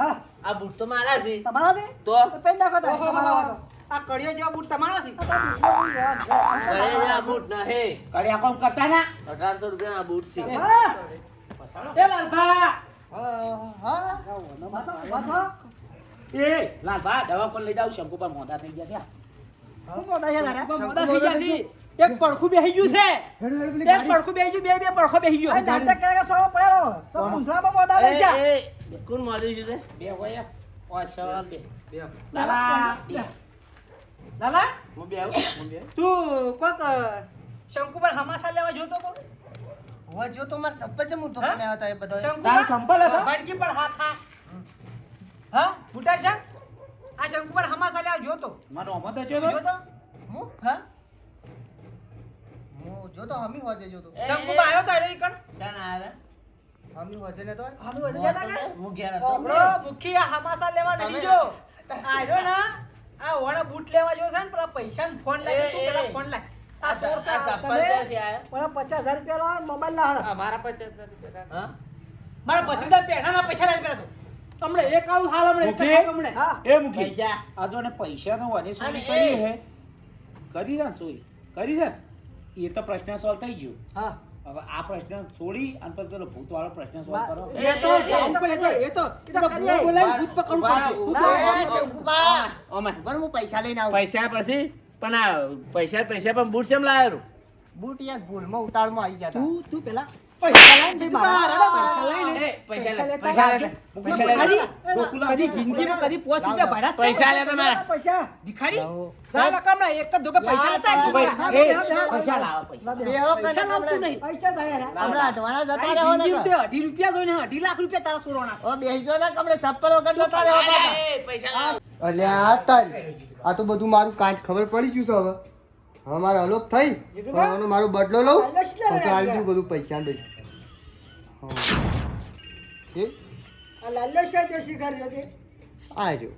આ બૂટ તો મારા છે. તમારા છે તો પેન નાખો તમારા હતો આ કડિયો જેવા બૂટ તમારા છે. અરે આ બૂટ ના હે. કડિયા કોમ કરતા ના 1800 રૂપિયાના બૂટ છે. એ લાલભા એ લાલભા દવા પર લઈ જાવ શંકુ પર મોડા થઈ ગયા છે મોડા થઈ ગયા છે. એક પડખું બેહી ગયું છે. એક પડખું બેહી ગયું, બે પડખો બેહી ગયો. એ કોણ માર્યું છે તે? બે હોય ઓસર બે લાલા હું બે આવું. તું કોક શંકુબર હમાસા લેવા જોતો કો? જો તો મારે સબ્બર છે હું તો બનાવ્યા હતા એ બધો તારો સંપલ હતો ભડકી પર હાથ હા બુટા છે આ શંકુબર હમાસા લેવા જોતો મને ઓમો તો જોતો જોતો હું હા જો તો હમી હોજે જો તો શંકુબર આવ્યો તો એનો ઈકણ ક્યાં ના આવ્યા? હમી હોજે ને તો હું ઘેર હતો. ઓબળો ભૂખી આ હમાસા લેવા નહીં જો આજો ના આ ઓણા બૂટ લેવા જો છે ને પેલા પૈસા ફોન લાગી તું પેલા ફોન લાગ આ સોર આ ચપ્પલ ક્યાંથી આયા? 50,000 રૂપિયા લાવ મોબાઈલ લાવ મારા 50,000 રૂપિયા. હા? મારા પતિદા પેડાના પૈસા લાવી પેલા તો હમણે એક આવું હાલ હમણે એક મૂકી? હમણે હા એ મૂકી પૈસા. આ જો ને પૈસાનો વને ચોરી અને કરી એ. હે કરી છે ને ચોરી કરી છે ને? એ તો પ્રશ્ન સોલ્વ થઈ ગયો હા હવે આ પ્રશ્ન છોડી અને પછી પેલો ભૂત વાળો પ્રશ્ન સોલ્વ કરો એ તો બોલાવી ભૂત પકડવું પડશે ઓમે. હું પૈસા લઈને આવું પૈસા પછી પણ આ પૈસા પણ બૂટ કેમ લાવ્યો? બૂટ યાર ભૂલમાં ઉતાળમાં આવી ગયા હતા તું પેલા પૈસા લાવીને જઈ મારા પૈસા લઈને એ પૈસા લે. પૈસા પૈસા લે. પૈસા લે. કદી જિંદગીમાં કદી પોસ્ટ રૂપિયા ભર્યા જ પૈસા લે તમારા. પૈસા ભિખારી સાહેબ અકામના એક જ ધોકે પૈસા લેતા હા, ભાઈ એ પૈસા લાવો પૈસા બેહો પૈસા કને લાવતું નહીં. પૈસા થાય યાર હમણાં અઢવાણા જતા તારી રહેવો ને જિંદગી તે 2.5 રૂપિયા જોઈને 2.5 લાખ રૂપિયા તારા સોરવાના ઓ બેહીજો ને કમરે ચપ્પલ વગર જતા રહેવો પાછા એ પૈસા લાવો. અલ્યા તાર આ તો બધું મારું કાંઠ ખબર પડી ગયું છે હવે હવે મારે અલોપ થઈ હવે આનો મારો બદલો લઉં પછી આવી ગયું બધું પૈસા દઈશ આ લાલ્યો છે જે શિકાર છે આ જો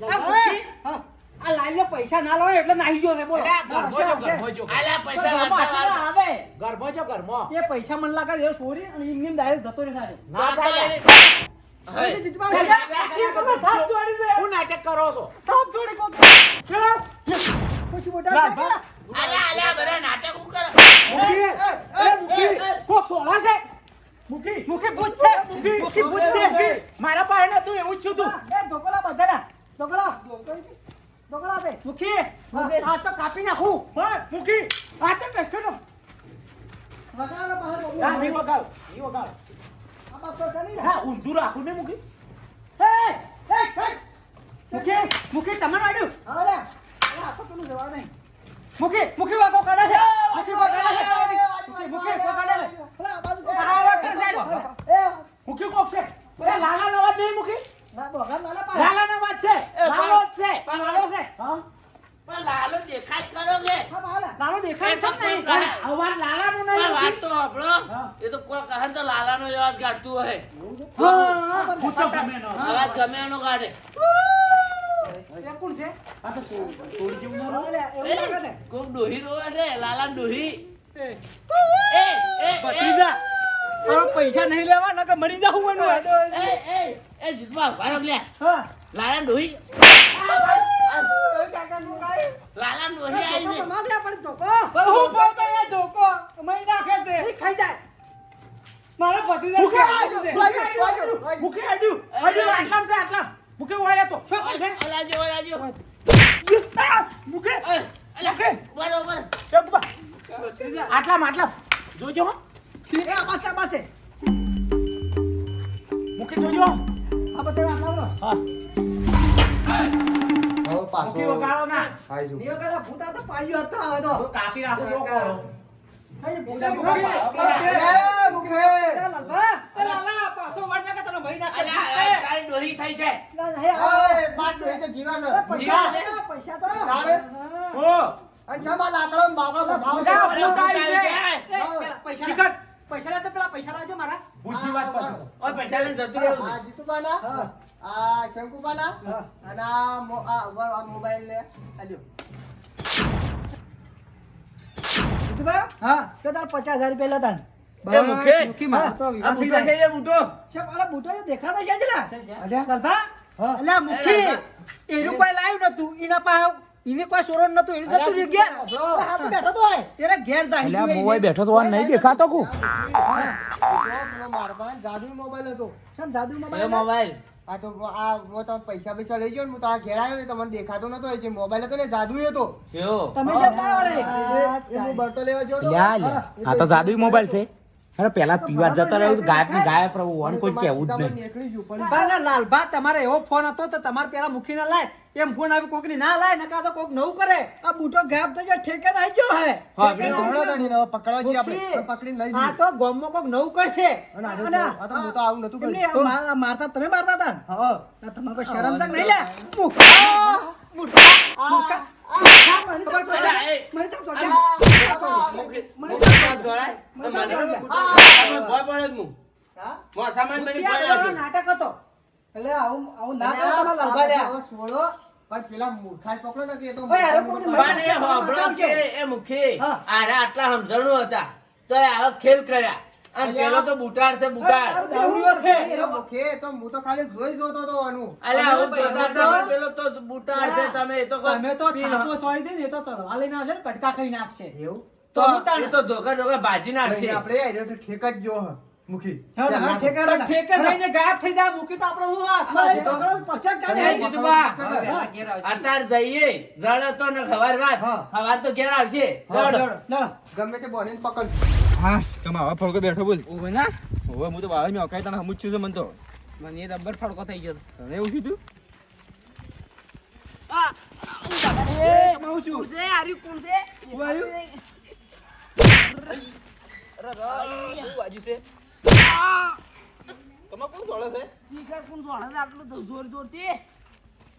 આ ભૂખી, આ લાલ્યો પૈસા ના લાવે એટલે નાહી ગયો છે બોલો ગરમો જો આલા પૈસા ઘરમાં વાંચવા આટલા આવે ગરમો જો ગરમો એ પૈસા મને લાગે એ સોરી અને એમને ડાયરેક્ટ જતો રહે સારે ના ચાલે. થાપ જોડી દે હું નાટક કરો છો થાપ જોડી કોક લાલભા આલા બધા નાટક હું કરે? મૂકી એ મૂકી કોક સોળા છે મૂકી મુખે ભૂત છે મુખે ભૂત છે મારા પાસે નતું એવું જ છું તું મુખી આ તો કાપી નાખું હા મૂકી આ તો કસ્ટનો હા નહીં વગાવ નહીં વગાવ હા ઊંધું રાખું ને મૂકી મુખી તમારું આડ્યું મુખી વાગો કાઢે છે મુખી કાઢે છે મૂકી કોક છે એ લાલા નો વાત નહીં મૂકી લાલા નો વાત છે લાલો જ છે પણ લાલો છે હા પણ લાલો દેખાય જ કરો કે? લાલો દેખાય છે ને અવાજ લાલા નો પણ નહીં વાત તો સાંભળો. હા. એ તો કોઈ કહે ને તો લાલાનો અવાજ કાઢતું હોય. હા ભૂત તો ગમે નો અવાજ ગમે એનો કાઢે. એ કોણ છે આ તો સોડી જેવું ના કોક ડોહી રોવે છે, લાલાની ડોહી. એ એ, એ, ભત્રીજા તારો પૈસા નહીં લેવા નકર મરી જાવું એનું એ, જીતવા ઉભા રહો લે. હા લાલાની ડોહી. લાલાની ડોહી આવી છે. હું પણ મેં ધોકો મહી નાખે છે મારા ભત્રીજા મૂકી આડ્યું આટલામ છે આટલામ મૂકી વાળ્યા તો ઓલાજો, ઓલાજો. મૂકી એ, અલા, મૂકી બરોબર. શંકુબા આટલામ આટલામ જોજો હો મૂકી જોજો હા મૂકી વગાડો ના તો કાપી રાખો જો કરો એ લાલા પાછો વાળ નાખે તને મહી નાખે અલા, તારી ડોહી થઈ છે. ઓ પૈસા પૈસા લે તો પેલા પૈસા લાવજો મારા ભૂતની વાત કરશો ઓય, પૈસા લઈને જતું રહેવું છે. શંકુબાના અને આ મોબાઈલ ને હા 50,000 રૂપિયા લેતા એ મુખી મુખી મારો તો આ વિવાહ થઈ બૂટો છે જાય. એ બૂટો ચપ, અલા, બૂટો એ દેખાતો છે જ લા. અલ્યા, લાલભા, હા. અલા, મુખી, એનું કોઈ લાવ્યું નતું, એના પાસે એને કોઈ સોરણ નતું, એને જતું રહ્યું ઘેર. હા, તો બેઠો તો હોય. એને ઘેર જાહી એટલે આ જોઈ મોવાઈ એને. બેઠો તો નહીં દેખાતો કુ મારા પાસે જાદુઈ મોબાઈલ હતો. શેમ જાદુ કયો મોબાઈલ? મોબાઈલ આ તો તમે પૈસા લઈ જાઓ ને હું તો આ ઘેર આવ્યો ને તમને દેખાતો નતો એ જે મોબાઈલ હતો ને જાદુઈ હતો. કયો તમે શેમ લાવ્યા વળે? એ હું બરતો લેવા ગયો તો. લ્યા લ્યા આ તો જાદુઈ મોબાઈલ છે અરે પેલા પીવા જતો રહ્યો ગાયબ ને ગાયબ રહું વન કોઈ કહેવું જ નહીં નીકળી ગયું પણ બાના લાલભા, તમારે એવો ફોન હતો તો તમારે પેલા મુખી ના લાય, એમ ફોન આવી કોકની ના લાય, નકા તો કોક નવું કરે. આ બૂટો ગાયબ થઈ ગયો, ઠેકે આવી ગયો હે. હમણાં તો નહીં, હવે પકડવા જઈએ આપણે. મુખી, હવે પકડીને લઈ આ જઈએ. તો ગામમાં કોક નવું કરશે. અને આ તો અને આ તો હું તો આવું નતું એમની કર્યું. આ મારતા તમે મારતા હતા ને? હા. આ તમારે કોઈ શરમ તક નહીં લે. મૂર્ખા, મૂર્ખા, મૂર્ખા. મને તો તો અલા, એ. મને તો તો મુખી મને મુખી તો કોણ જોડાય? તો મને મને ભોય પડે જ હું. હા? મો સામાન બની ક્યાં પડ્યો કરવાનો છે. નાટક હતો? એટલે આવું ના કરો અને તમારા આ લાલભા લ્યા. હવે છોડો, પણ પેલા મૂર્ખા જ પકડો ને કે એ તો ઓય, અરે કોકને મૂર્ખા પણ એ હોભળો કે એ મુખી હા. આરે આટલા સમજણું હતા તો એ આવા ખેલ કર્યા અને પેલો તો બુટાડ છે બુટાડ દારૂડિયો છે. એનો મુખે તો હું તો ખાલી જોઈ જોતો હતો આનું. અલે આવું જોતા હતા પણ પેલો તો બુટાડ છે તમે એ તો કહો તમે તો પીન થાપો સોળી દે ને, એ તો તલવાર લઈને આવશે ને કટકા ખાઈ નાખશે. એવું? તો બુટાડ. એ તો ધોકા ધોકા ભાજી નાખશે નહીં, આપણે એને તો ઠેક જ જો હ, મુખી. હા, તમારે ઠેકાણા હતા. ઠેકે થઈને ગાયબ થઈ જાય, મૂકી તો આપણે હું હાથમાં લઈ પકડો, પછી જ કાઢી એ આવી. જીતુભા, અત્યારે જઈએ જળ તો ને ખબર વાત હા. ખબર તો ઘેર આવશે હા, લડ. લડો. ગમે તે બોલીને પકડ. હા કમાવા ફળકો બેઠો બોલ ઉભો ના હવે હું તો વાળા મેં અકાઈ તને હમું જ છું છે મને તો મને રબર ફડકો થઈ ગયો તને એવું શું તું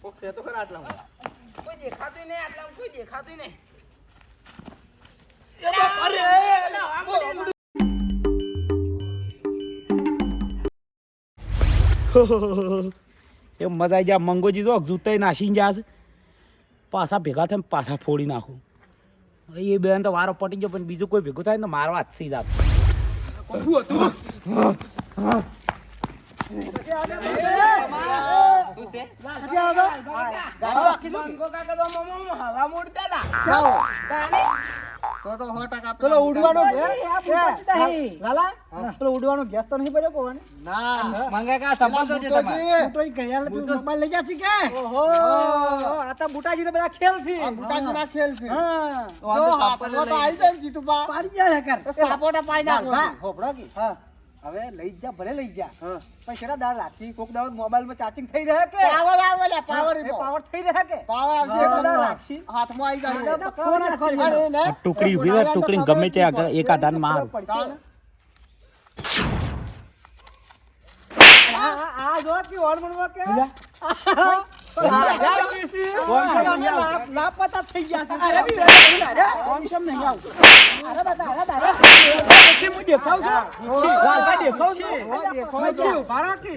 કોક છે તો ખરા આટલામાં એ મજા આવી જાય મંગોજી જો જૂતાઈ નાસીને જાશે પાછા ભેગા થઈને પાછા ફોડી નાખું એ બેન તો વારો પટી ગયો પણ બીજું કોઈ ભેગું થાય ને તો મારવા હાથથી જાત તો 100% પેલો ઉડવાનો પેલા ગેસ લાલા પેલો ઉડવાનો ગેસ તો નહીં પડ્યો કોને? ના મંગા કા સંબંધો છે તમારે બુટોય ગયા મોબાઈલ લઈ ગયા છે કે? ઓહો, આ તો બુટાજીને બધા ખેલ છે. આ બુટાજીના ખેલ છે. હા. જો હાથમાં તો આવી જાય ને જીતુભા. પાડી ગયા છે કર. તો સાપોટા પાડી નાખો. હા, હોભળો કે? હવે લઈ જ જા, ભલે લઈ જા. પણ શેના દાળ રાખશી? કોક દાળ મોબાઈલમાં ચાર્જિંગ થઈ રહે કે? પાવર આવે લે, પાવર એ એનો. પાવર થઈ રહે કે? પાવર આવશે હા, એટલે રાખશી. હાથમાં આવી જાય. ફોન નાખવાનો. અરે ને, ટુકડી ઉભી રહે ટુકડી ગમે તે એક આધાર મારું તાણ. આ જો કે ઓળમણમાં કે? લાપતા થઈ ગયા છે. અરે બી કોણ શેમ નહીં આવતું? અરે દાદા, અરે દાદા. કે હું દેખાવ છું? લાલભાઈ દેખાવ છું? દેખો મેં તો. કીધું, ભાડા કે?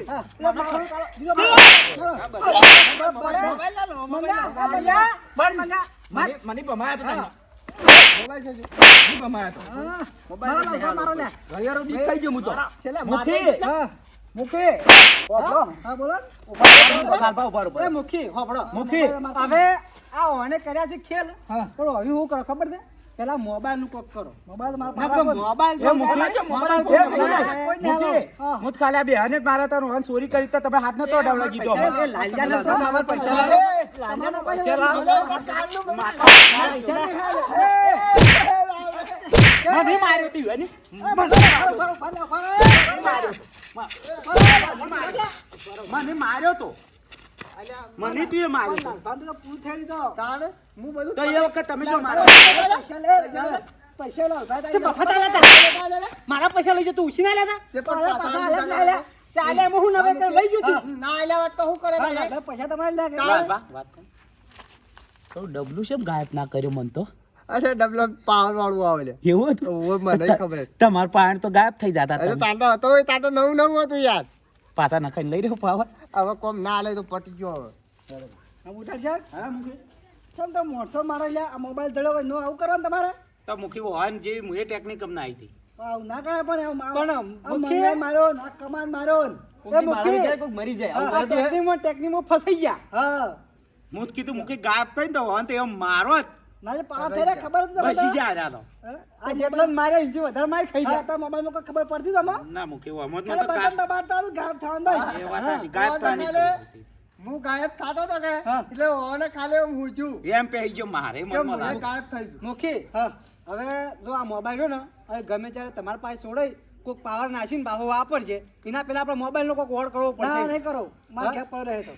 મને ભમાયા તો તને. મોબાઈલ છે જો. હવે આ ઓને કર્યા છે ખેલ પણ હવે હું કરો ખબર છે પેલા મોબાઈલ નું કોક કરો મોબાઈલ હું જ ખાલી આ બેહાને જ મારા તારું હન ચોરી કરી તો તમે હાથ નતો અડાવડા કીધો મને માર્યો તી હે મને માર્યો તો મને તું એ માર્યો તાણ. હું બધું તો એ વખત તમે શું માર્યો મારા પૈસા લઈ જતો ઉછી ના લેતા તે પણ પાછા ચાલે એમાં હું નવે કર લઈ જતી ના આલ્યા હોત તો શું કરે તાણે? પૈસા તમારે લાગે વાત તો ડબલું શેમ ગાયબ ના કર્યો મન તો અરે ડબલો પાવર વાળું આવે લે. એવું હતું ઓવે મને ખબર છે. તમાર પાણ તો ગાયબ થઈ જતા અરે તમે તાંડો હતો હોય તાંડો નવું હતું યાર. પાછા નખાઈને લઈ રહ્યો પાવર હવે કોમ ના લે તો પટી ગયો હવે. ઉઠા છે ચમ તો મોટસો મારે લે આ મોબાઈલ જડો નો આવું કરવાનું તમારે તો મુખી હોન જેવી મુએ ટેકનિક અમને આવી હતી આવું ના કરે પણ એવું પણ આ મુખી- મંગાઈ માર્યો ના કમાન માર્યો ને. એ મુખી મરી જાય હા, આવું કરે તો હે? ટેકનિકમાં ફસાઈ ગયા. હા હું જ કીધું મૂકી ગાયબ થઈ ને તો વાંધો એમ મારો જ મારે પાવર થઈ રહ્યા ખબર હતી બસી તમને? જાય રહ્યા તો હા? આ જેટલો માર્યો એનથી વધારે માર ખાઈ હા, ગયા. તો મોબાઈલમાં કોઈ ખબર પડતી તમને? ના મૂકી એમ જ ખાલી તો બટન દબાવતા આવડું ગાયબ થવાનું ભાઈ. એ વાત હાચી, ગાયબ હા, થવાની તમારે- જ હતી. હું ગાયબ થતો તો કે હા. એટલે ઓને ખાલી હું ઊંચું એમ પહેરી ગયો મારે કે મનમાં હું લાગે. ગાયબ થઈ છું. મુખી હા હવે જો આ મોબાઈલ રહ્યો ને હવે ગમે ત્યારે તમારા પાસે છોડાય કોઈક પાવર નાખીને બાબો વાપરશે એના પહેલા આપણે મોબાઈલ નો કોઈક વોર્ડ કરવો ના પડશે. નહીં કરો મારે હા? ઘેર પડે રહે તો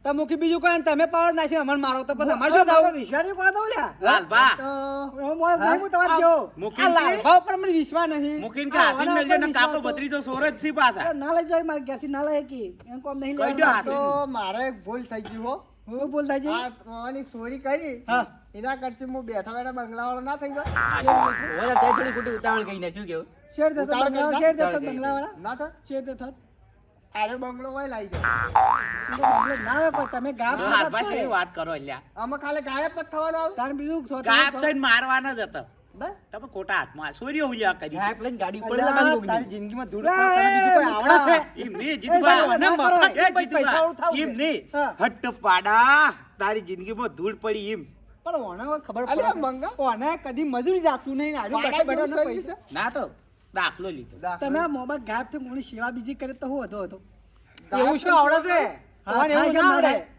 તો મુખી બીજું કોઈ ને તમે પાવર નાખીને અમને મારો તો પછી અમારે શું તમારે થવું? વિશ્વાસની વાત દઉં લ્યા. લાલભા તો હું માણસ નહીં, હું તમારે જેવો. આ મૂકીને લાલભાવ પર મને વિશ્વાસ નહીં. મૂકીને કે આ હાસીને ઓના મેલજો ઉપર ને વિશ્વાસ કાકો તો- ભત્રીજો સોર જ છે પાછા. અરે ના લઈ જાય મારે ઘેરથી ના લઈ કી એમ કોમ નહીં કહી દો લેવાનું. હાસી. તો મારે એક ભૂલ થઈ ગઈ હો હું બોલ થાય છે આ ઓની ચોરી કરી હા. એના કરતી હું બેઠા બેઠા બંગલાવાળો ના થઈ ગયો ઓલા તે થોડી ખોટી ઉતાવળ કહીને શું કેવું શેર જતો ઉતાવળ બંગલા કરતા? શેર જતો બંગલાવાળા ના તો શેર જતો આરે બંગલો હોય લાવી ગયો બંગલો ના આવે કોઈ તમે ગામ લાલભા શેની વાત કરો અલ્યા? આમાં ખાલી ગાયબ જ થવાનું આવું તારે બીજું થતું ગાયબ નહીં. થઈને મારવાના જ હતા. બસ તમે ખોટા હાથમાં સોરીઓ ઉલ્યા કરી. ગાયબ લઈને ગાડી ઉપર અલ્યા, લગાવી મોકલી. તારી જિંદગીમાં ધૂળ લા, ખાવા તને એ, બીજું કોઈ આવડે છે? એમ નહીં, જીતુભા. સાહેબ, ના કરો. એ પછી જીતુભા, પૈસાવાળું થાવું એમ છે. નહીં. હા. હટ્ટ પાડા તારી જિંદગીમાં ધૂળ પડી એમ. પણ ઓને હવે ખબર અલ્યા, પડે મંગા. ઓને કદી મજૂરી જાતું નહીં આડું પાડા બેઠો જેવું બેઠો સર્વિસ પૈસા. છે. ના તો દાખલો લીધો. તમે આ મોબાઈલ ગાયબ થી કોની સેવા બીજી કરે તો હું હતો એવું શું આવડે છે? હા, ઓને થાય એવું છે ના મારે. આવડે.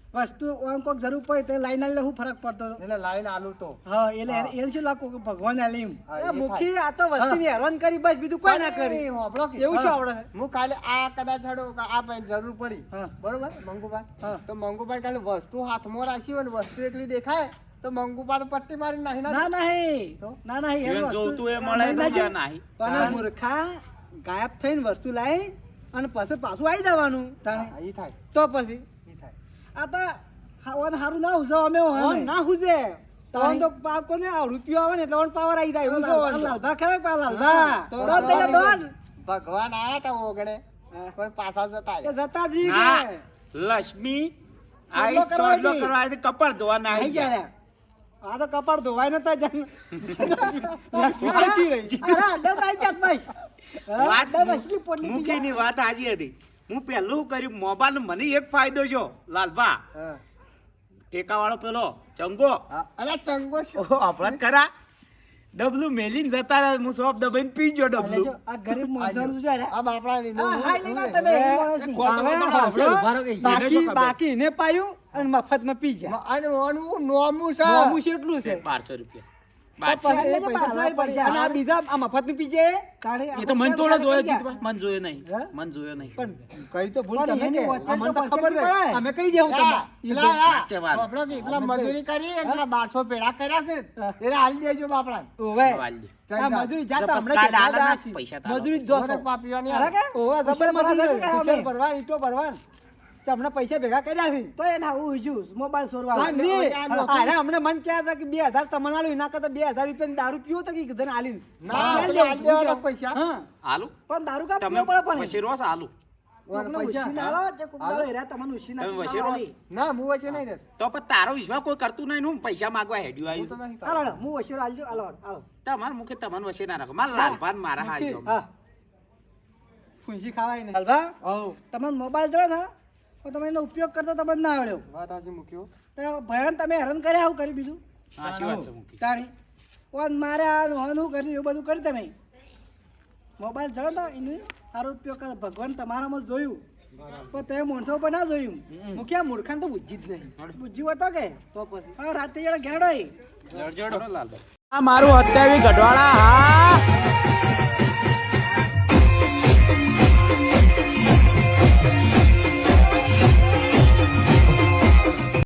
વસ્તુ ઓમ કોક જરૂર પડે તે લાઈન આલે હું ફરક પડતો હતો. એટલે લાઈન આલું તો હા એટલે એ શું લાગુ કે ભગવાન આલે એમ. હા, એ એ મુખી આ તો વસ્તીની હેરાન કરી બસ બીજું કોઈ ના થાય. કરી. અરે, હોભળો કે? એવું શું હા. આવડે છે? હું કાલે આ કદાચ હડો કે આ પૈસા જરૂર પડી હા. બરોબર મંગુભાઈ હા. તો મંગુભાઈ કાલે વસ્તુ હાથમાં રાખી હોય ને વસ્તુ એકલી દેખાય તો મંગુભાઈ તો પટ્ટી મારી નાખી ના નહીં તો? ના નહીં જેને એમ વસ્તુ જોતું એ મળે ના તો જોઈએ. જ્યાં નાહી. પણ મૂર્ખા ગાયબ થઈને વસ્તુ લાવી અને પછી પાછું આવી જવાનું તારે હા, ઈ થાય તો પછી ઈ થાય આ તો હારું ના ઉજવો અમે ઓન હોય ના હુજે તારી- તો પાપ કોને આ રૂપિયો આવે ને એટલે ઓન પાવર આવી જાય એવું શું વાંધો? લાલભા ખરા પા લાલભા તો ડોન થઈ જા, ડોન. ભગવાન આયા તા ઓગણે પણ પાછા જતા એ રહ્યા. જતા જ ઈ ના. કે. લક્ષ્મી સોદલો આઈ કરવા સોદલો ગઈ. કરવા આવી તો કપાળ ધોવા ના થઈ આવી ગયા. ગયા આ તો કપાળ ધોવાય નતા જાણ લક્ષ્મી આવતી રહી. અરે અડ્ડો આવી જાત બસ વાત અડ્ડો મછલી પોટલી પી મૂકીની વાત હાજી હતી. હું પહેલું શું કર્યું મોબાઈલ મને એક ફાયદો છો લાલભા ટેકાવાળો પેલો ચંગો અલા ચંગો શું? અપરાધ કરા ડબલું મેલીને જતા રહ્યા. હું સોપ દબાઈને પી ગયો અલે ડબલું. જો, આ ગરીબ માણસોનું શું છે રે? આ બાપડા ની આ હાય લઈને આ તમે એક માણસ નહીં. કોણ- હવે કોણ- હાંભળો, ઉભા રહો કઈ. એને શું બાકી ખબર? બાકી એને પાયું અને મફતમાં પી જાય અને ઓનું નોમું છે નોમું છે એટલું છે 1200 રૂપિયા. તો 1200. પછી એ પૈસા લાવવા પડશે. અને આ બીજા આ મફતનું પી જાય તારે એ તો મને થોડો જોયો ગયા. જીતવા. મને જોયો નહીં. હે? મને જોયો નહીં. પણ કઈ તો ભૂલ પણ તમે એની કે વચ્ચે અમને તો તો ખબર પૈસા છે પડાય. અમે કહી દેવું યા, તમને પેલા યા, તહેવાર. બાપડો કે પેલા મજૂરી કરી અને પેલા 1200 પેડા કર્યા છે હા. એને હાલી દેજો બાપડા ઓવે વાલી. આ મજૂરી જાતા જો હમણાં પક્કા કેટલા ડાલા દાડા પૈસા છે. તારો. મજૂરી જ જોશો. પાપીવાની અરે કે? ઓવે પૈસા જબર ભરવા મજૂરી જશે કે છે. અમે? ભરવા ઈંટો ભરવા તો હમણાં પૈસા ભેગા કર્યા છે તો એને આવું ઊંચું, મોબાઈલ સોરવા સમજી? લાગે. અરે હમણાં મન કહેતા હતા કે 2000 તમને આલું એના કરતા 2000 રૂપિયાની દારૂ પીવો તો કે કીધું આલીને ના પેલા હાલી દેવાના પૈસા હા હાલું? પણ દારૂ કા તમે પીવો પડે પણ પછી રોજ હાલું. કોકને ઉછીને આલો, જે કોક દાડો હેર્યા તમને ઉછીને તમે આપી વચ્ચે દાડો રહો? આલી. ના હું વચ્ચે નહીં રહેતો. તો પણ તારો વિશ્વાસ કોઈ કરતું નહીં ને હું પૈસા માંગવા હેડ્યું હું તો આવ્યું. નહીં હાલો, કરતો. હાલો, હું વચ્ચે આલજો, હાલો, હાલો. તમારે મુખે તમને વચ્ચે ના રાખો. મારા લાલભાન મારા હાલ જો. હા, ફૂંસી ખાવાય ને હાલભા, હોવ. તમને મોબાઈલ જોડે ને તો તમે એનો ઉપયોગ કરતા તમને ના આવડ્યો વાત હાચી મૂક્યો. તો ભયાન તમે હેરાન કર્યા આવું કરી બીજું સાચી વાત છે મુખી. તાણી કોણ મારે આ શું કર્યું એવું બધું કર્યું તમે મોબાઈલ જોડે તો એનો સારો ઉપયોગ કરો ભગવાન તમારામાં જોયું પણ તે માણસો પર ના જોયું મુખ્ય મૂર્ખાને તો બુદ્ધિ જ નહીં બુજ્જી હતો કે તો પછી હા રાતે જરા ઘેરડો જડજડો લાલભાઈ. આ મારું 27 ગઢવાળા હા